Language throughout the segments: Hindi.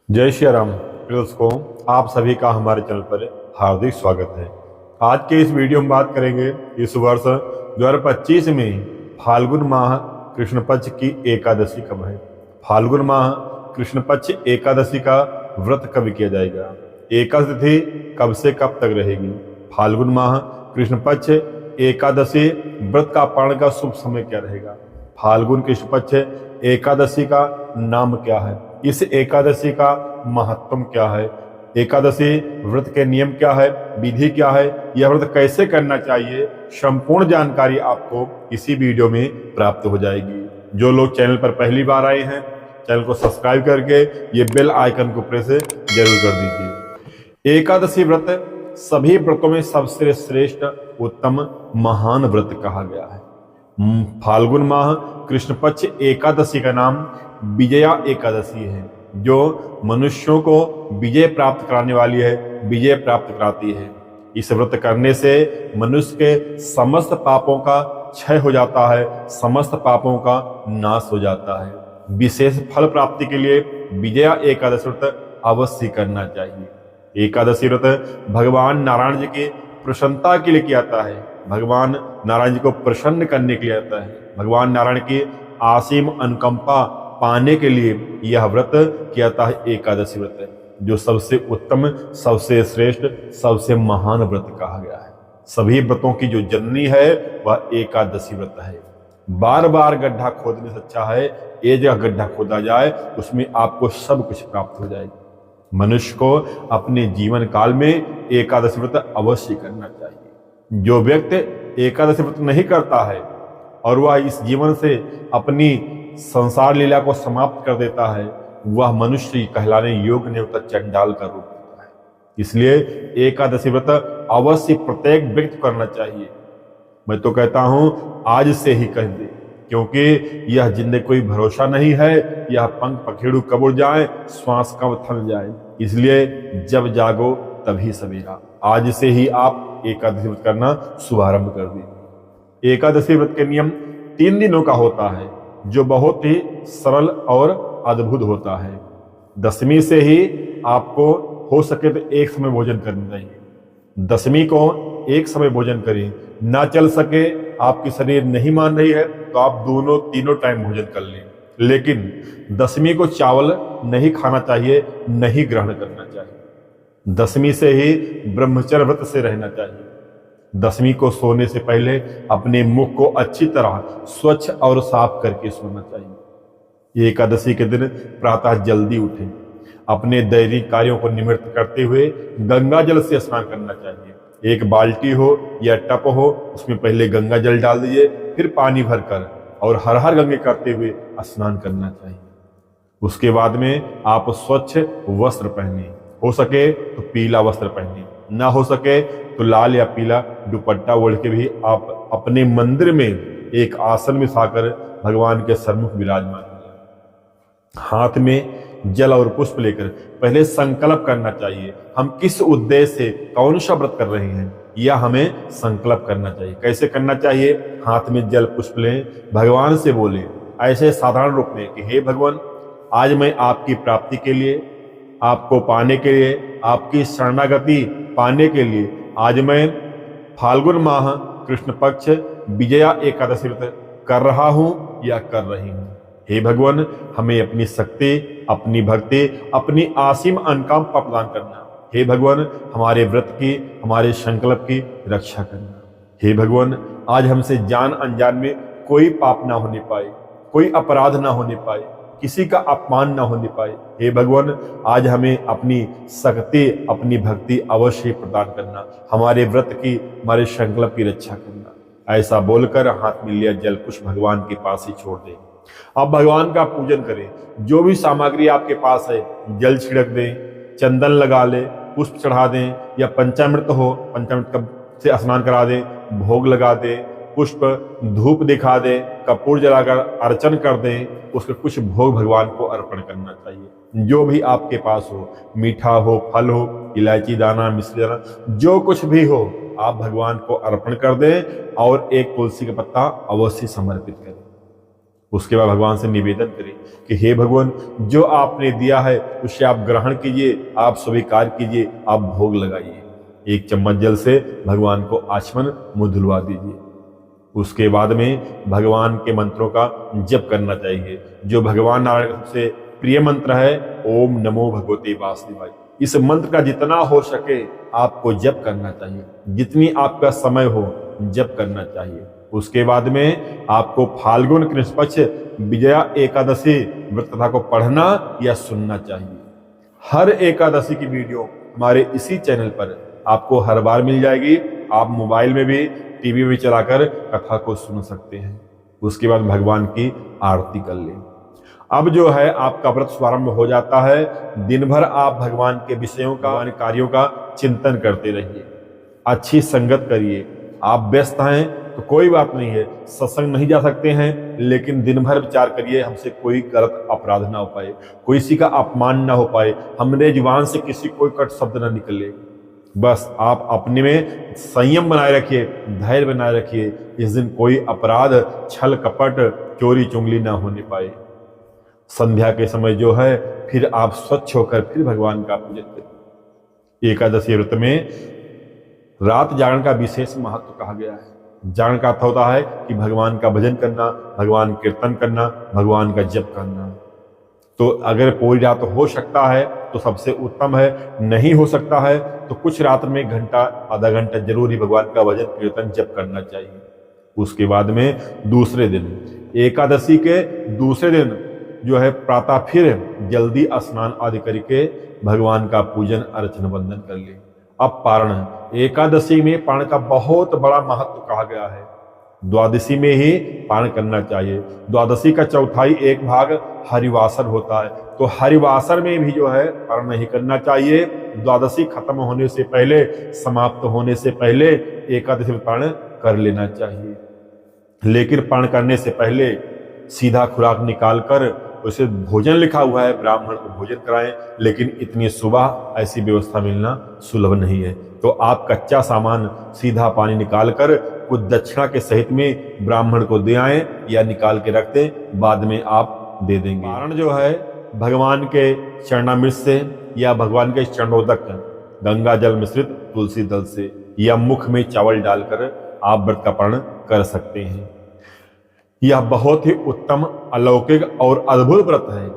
जय श्री राम दोस्तों, आप सभी का हमारे चैनल पर हार्दिक स्वागत है। आज के इस वीडियो में बात करेंगे इस वर्ष 2025 में फाल्गुन माह कृष्ण पक्ष की एकादशी कब है। फाल्गुन माह कृष्ण पक्ष एकादशी का व्रत कब किया जाएगा, एकादशी तिथि कब से कब तक रहेगी, फाल्गुन माह कृष्ण पक्ष एकादशी व्रत का पारण का शुभ समय क्या रहेगा, फाल्गुन कृष्ण पक्ष एकादशी का नाम क्या है, इस एकादशी का महत्व क्या है, एकादशी व्रत के नियम क्या है, विधि क्या है, यह व्रत कैसे करना चाहिए, संपूर्ण जानकारी आपको इसी वीडियो में प्राप्त हो जाएगी। जो लोग चैनल पर पहली बार आए हैं, चैनल को सब्सक्राइब करके ये बेल आइकन को प्रेस जरूर कर दीजिए। एकादशी व्रत सभी व्रतों में सबसे श्रेष्ठ, उत्तम, महान व्रत कहा गया है। फाल्गुन माह कृष्ण पक्ष एकादशी का नाम विजया एकादशी है, जो मनुष्यों को विजय प्राप्त कराने वाली है, विजय प्राप्त कराती है। इस व्रत करने से मनुष्य के समस्त पापों का क्षय हो जाता है, समस्त पापों का नाश हो जाता है। विशेष फल प्राप्ति के लिए विजया एकादशी व्रत अवश्य करना चाहिए। एकादशी व्रत भगवान नारायण जी की प्रसन्नता के लिए किया जाता है, भगवान नारायण जी को प्रसन्न करने के लिए आता है, भगवान नारायण की असीम अनुकंपा पाने के लिए यह व्रत किया जाता है। एकादशी व्रत है जो सबसे उत्तम, सबसे श्रेष्ठ, सबसे महान व्रत कहा गया है। सभी व्रतों की जो जननी है वह एकादशी व्रत है। बार बार गड्ढा खोदने से अच्छा है एक जगह गड्ढा खोदा जाए, उसमें आपको सब कुछ प्राप्त हो जाएगा। मनुष्य को अपने जीवन काल में एकादशी व्रत अवश्य करना चाहिए। जो व्यक्ति एकादशी व्रत नहीं करता है और वह इस जीवन से अपनी संसार लीला को समाप्त कर देता है, वह मनुष्य कहलाने योग्य नहीं होता, चंडाल का रूप होता है। इसलिए एकादशी व्रत अवश्य प्रत्येक व्यक्ति करना चाहिए। मैं तो कहता हूं आज से ही कर दे, क्योंकि यह जिंदगी कोई भरोसा नहीं है, यह पंख पखेड़ू कब उड़ जाए, श्वास कब थम जाए। इसलिए जब जागो तभी सवेरा। आज से ही आप एकादशी व्रत करना शुभारंभ कर दीजिए। एकादशी व्रत के नियम 3 दिनों का होता है, जो बहुत ही सरल और अद्भुत होता है। दशमी से ही आपको हो सके तो एक समय भोजन करना चाहिए। दशमी को एक समय भोजन करें, ना चल सके, आपकी शरीर नहीं मान रही है तो आप दोनों तीनों टाइम भोजन कर लें, लेकिन दशमी को चावल नहीं खाना चाहिए, नहीं ग्रहण करना चाहिए। दशमी से ही ब्रह्मचर्य व्रत से रहना चाहिए। दशमी को सोने से पहले अपने मुख को अच्छी तरह स्वच्छ और साफ करके सोना चाहिए। एकादशी के दिन प्रातः जल्दी उठें, अपने दैनिक कार्यों को निवृत्त करते हुए गंगा जल से स्नान करना चाहिए। एक बाल्टी हो या टप हो, उसमें पहले गंगा जल डाल दीजिए, फिर पानी भरकर और हर हर गंगे करते हुए स्नान करना चाहिए। उसके बाद में आप स्वच्छ वस्त्र पहने, हो सके तो पीला वस्त्र पहने, ना हो सके तो लाल या पीला दुपट्टा ओढ़ के भी आप अपने मंदिर में एक आसन में साकर भगवान के सम्मुख विराजमान हो जाए। हाथ में जल और पुष्प लेकर पहले संकल्प करना चाहिए। हम किस उद्देश्य से कौन सा व्रत कर रहे हैं, यह हमें संकल्प करना चाहिए। कैसे करना चाहिए? हाथ में जल पुष्प लें, भगवान से बोले ऐसे साधारण रूप में कि हे भगवान, आज मैं आपकी प्राप्ति के लिए, आपको पाने के लिए, आपकी शरणागति पाने के लिए आज मैं फाल्गुन माह कृष्ण पक्ष विजया एकादशी व्रत कर रहा हूं या कर रही हूं। हे भगवान, हमें अपनी शक्ति, अपनी भक्ति, अपनी असीम अनुकंपा प्रदान करना। हे भगवान, हमारे व्रत की, हमारे संकल्प की रक्षा करना। हे भगवान, आज हमसे जान अनजान में कोई पाप ना होने पाए, कोई अपराध ना होने पाए, किसी का अपमान ना होने पाए। हे भगवान, आज हमें अपनी शक्ति, अपनी भक्ति अवश्य प्रदान करना, हमारे व्रत की, हमारे संकल्प की रक्षा करना। ऐसा बोलकर हाथ में लिया जल पुष्प भगवान के पास ही छोड़ दें। अब भगवान का पूजन करें। जो भी सामग्री आपके पास है, जल छिड़क दें, चंदन लगा ले, पुष्प चढ़ा दें, या पंचामृत हो, पंचामृत से स्नान करा दें, भोग लगा दें, पुष्प धूप दिखा दें, कपूर जलाकर अर्चन कर दें। उसका कुछ भोग भगवान को अर्पण करना चाहिए। जो भी आपके पास हो, मीठा हो, फल हो, इलायची दाना, मिश्री दाना, जो कुछ भी हो, आप भगवान को अर्पण कर दें और एक तुलसी का पत्ता अवश्य समर्पित करें। उसके बाद भगवान से निवेदन करें कि हे भगवान, जो आपने दिया है उसे आप ग्रहण कीजिए, आप स्वीकार कीजिए, आप भोग लगाइए। एक चम्मच जल से भगवान को आचमन मुंह धुलवा दीजिए। उसके बाद में भगवान के मंत्रों का जप करना चाहिए। जो भगवान नारायण से प्रिय मंत्र है, ओम नमो भगवते वासुदेवाय। इस मंत्र का जितना हो सके आपको जप करना चाहिए, जितनी आपका समय हो जप करना चाहिए। उसके बाद में आपको फाल्गुन कृष्ण पक्ष विजया एकादशी व्रत कथा को पढ़ना या सुनना चाहिए। हर एकादशी की वीडियो हमारे इसी चैनल पर आपको हर बार मिल जाएगी। आप मोबाइल में भी टीवी में चलाकर कथा को सुन सकते हैं। उसके बाद भगवान की आरती कर लें। अब जो है आपका व्रत प्रारंभ हो जाता है। दिन भर आप भगवान के विषयों का, कार्यों का चिंतन करते रहिए, अच्छी संगत करिए। आप व्यस्त हैं तो कोई बात नहीं है, सत्संग नहीं जा सकते हैं, लेकिन दिन भर विचार करिए हमसे कोई गलत अपराध ना हो पाए, कोई किसी का अपमान ना हो पाए, हमने जुबान से किसी कोई कट शब्द ना निकले। बस आप अपने में संयम बनाए रखिए, धैर्य बनाए रखिए। इस दिन कोई अपराध, छल कपट, चोरी चुंगली ना होने पाए। संध्या के समय जो है फिर आप स्वच्छ होकर फिर भगवान का पूजन करें। एकादशी व्रत में रात जागरण का विशेष महत्व कहा गया है। जागरण का अर्थ होता है कि भगवान का भजन करना, भगवान कीर्तन करना, भगवान का जप करना। तो अगर पूरी रात हो सकता है तो सबसे उत्तम है, नहीं हो सकता है तो कुछ रात में घंटा आधा घंटा जरूर ही भगवान का भजन कीर्तन जप करना चाहिए। उसके बाद में दूसरे दिन, एकादशी के दूसरे दिन जो है प्रातः फिर जल्दी स्नान आदि करके भगवान का पूजन अर्चन वंदन कर ले। अब पारण, एकादशी में पारण का बहुत बड़ा महत्व कहा गया है। द्वादशी में ही पारण करना चाहिए। द्वादशी का चौथाई एक भाग हरिवासर होता है, तो हरिवासर में भी जो है पारण नहीं करना चाहिए। द्वादशी खत्म होने से पहले, समाप्त होने से पहले एकादशी में पारण कर लेना चाहिए। लेकिन पारण करने से पहले सीधा खुराक निकालकर, उसे भोजन लिखा हुआ है ब्राह्मण को भोजन कराएं, लेकिन इतनी सुबह ऐसी व्यवस्था मिलना सुलभ नहीं है। तो आप कच्चा सामान सीधा पानी निकालकर कुछ दक्षिणा के सहित में ब्राह्मण को दे आए या निकाल के रख दें, बाद में आप दे देंगे। पारण जो है भगवान के चरणामृत से या भगवान के चरणोदक गंगा जल मिश्रित तुलसी दल से या मुख में चावल डालकर आप व्रत का पारण कर सकते हैं। यह बहुत ही उत्तम, अलौकिक और अद्भुत व्रत है।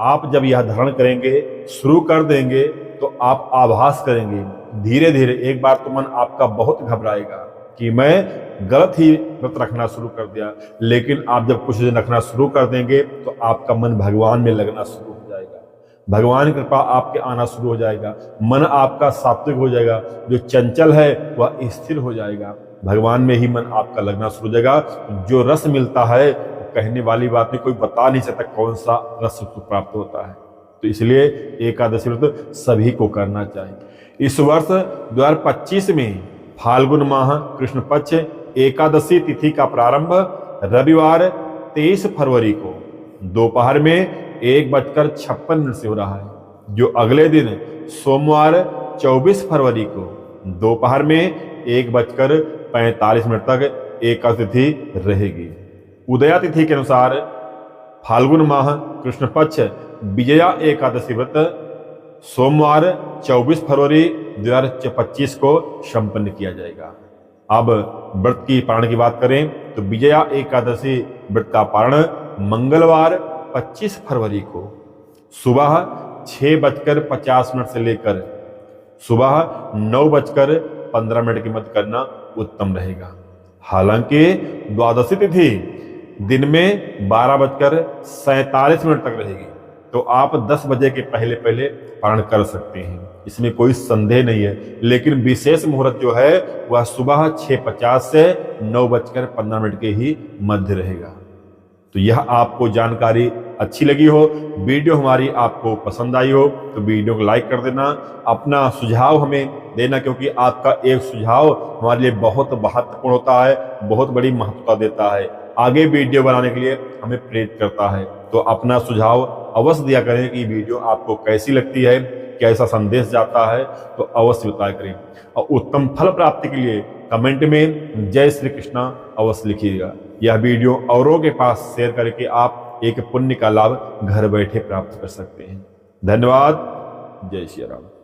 आप जब यह धारण करेंगे, शुरू कर देंगे, तो आप आभास करेंगे धीरे धीरे। एक बार तो मन आपका बहुत घबराएगा कि मैं गलत ही व्रत रखना शुरू कर दिया, लेकिन आप जब कुछ दिन रखना शुरू कर देंगे तो आपका मन भगवान में लगना शुरू हो जाएगा। भगवान की कृपा आपके आना शुरू हो जाएगा। मन आपका सात्विक हो जाएगा, जो चंचल है वह स्थिर हो जाएगा। भगवान में ही मन आपका लगना शुरू हो जाएगा। जो रस मिलता है, कहने वाली बात नहीं, कोई बता नहीं सकता कौन सा रस प्राप्त होता है। तो इसलिए एकादशी व्रत सभी को करना चाहिए। इस वर्ष 2025 में फाल्गुन माह कृष्ण पक्ष एकादशी तिथि का प्रारंभ रविवार 23 फरवरी को दोपहर में 1:56 से हो रहा है, जो अगले दिन सोमवार 24 फरवरी को दोपहर में 1:45 तक एकादशी तिथि रहेगी। उदया तिथि के अनुसार फाल्गुन माह कृष्ण पक्ष विजया एकादशी व्रत सोमवार 24 फरवरी 2025 को संपन्न किया जाएगा। अब व्रत की पारण की बात करें तो विजया एकादशी व्रत का पारण मंगलवार 25 फरवरी को सुबह 6:50 से लेकर सुबह 9:15 के मध्य करना उत्तम रहेगा। हालांकि द्वादशी तिथि दिन में 12:47 तक रहेगी, तो आप 10 बजे के पहले पहले पारण कर सकते हैं, इसमें कोई संदेह नहीं है। लेकिन विशेष मुहूर्त जो है वह सुबह 6:50 से 9:15 के ही मध्य रहेगा। तो यह आपको जानकारी अच्छी लगी हो, वीडियो हमारी आपको पसंद आई हो तो वीडियो को लाइक कर देना, अपना सुझाव हमें देना, क्योंकि आपका एक सुझाव हमारे लिए बहुत महत्वपूर्ण होता है, बहुत बड़ी महत्वता देता है, आगे वीडियो बनाने के लिए हमें प्रेरित करता है। तो अपना सुझाव अवश्य दिया करें कि वीडियो आपको कैसी लगती है, कैसा संदेश जाता है, तो अवश्य बताया करें। और उत्तम फल प्राप्ति के लिए कमेंट में जय श्री कृष्णा अवश्य लिखिएगा। यह वीडियो औरों के पास शेयर करके आप एक पुण्य का लाभ घर बैठे प्राप्त कर सकते हैं। धन्यवाद। जय श्री राम।